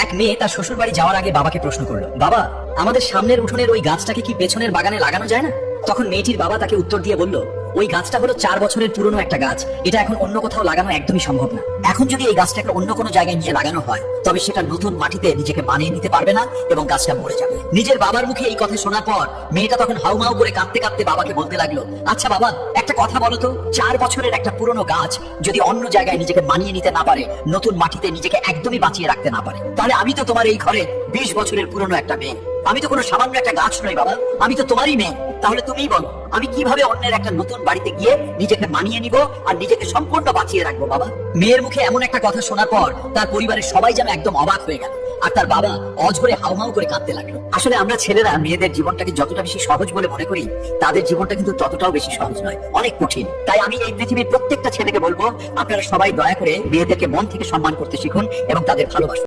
এক মেয়ে তার শ্বশুর বাড়ি যাওয়ার আগে বাবাকে প্রশ্ন করলো, বাবা আমাদের সামনের উঠোনের ওই গাছটাকে কি পেছনের বাগানে লাগানো যায় না? তখন মেয়েটির বাবা তাকে উত্তর দিয়ে বলল, ওই গাছটা হলো 4 বছরের পুরনো একটা গাছ, এটা এখন অন্য কোথাও লাগানো একদমই সম্ভব না। এখন যদি এই গাছটাকে অন্য কোনো জায়গায় নিয়ে লাগানো হয় তবে সেটা নতুন মাটিতে নিজেকে মানিয়ে নিতে পারবে না এবং গাছটা মরে যাবে। নিজের বাবার মুখে এই কথা শোনার পর মেয়েটা তখন হাউমাউ করে কাঁদতে কাঁদতে বাবাকে বলতে লাগলো, আচ্ছা বাবা একটা কথা বলো তো, 4 বছরের একটা পুরনো গাছ যদি অন্য জায়গায় নিজেকে মানিয়ে নিতে না পারে, নতুন মাটিতে নিজেকে একদমই বাঁচিয়ে রাখতে না পারে, তাহলে আমি তো তোমার এই ঘরে 20 বছরের পুরনো একটা মেয়ে, আমি তো কোনো সামান্য একটা গাছ নই বাবা, আমি তো তোমারই মেয়ে। তাহলে তুমিই বলো আমি কিভাবে অন্যের একটা নতুন বাড়িতে গিয়ে নিজেকে মানিয়ে নিব আর নিজেকে সম্পূর্ণ বাঁচিয়ে রাখবো বাবা? মেয়ের মুখে এমন একটা কথা শোনার পর তার পরিবারের সবাই যেন একদম অবাক হয়ে গেল আর তার বাবা অঝরে হাউমাউ করে কাঁদতে লাগলো। আসলে আমরা ছেলেরা মেয়েদের জীবনটাকে যতটা বেশি সহজ বলে মনে করি, তাদের জীবনটা কিন্তু ততটাও বেশি সহজ নয়, অনেক কঠিন। তাই আমি এই পৃথিবীর প্রত্যেকটা ছেলেকে বলবো, আপনারা সবাই দয়া করে মেয়েদেরকে মন থেকে সম্মান করতে শিখুন এবং তাদের ভালোবাসুন।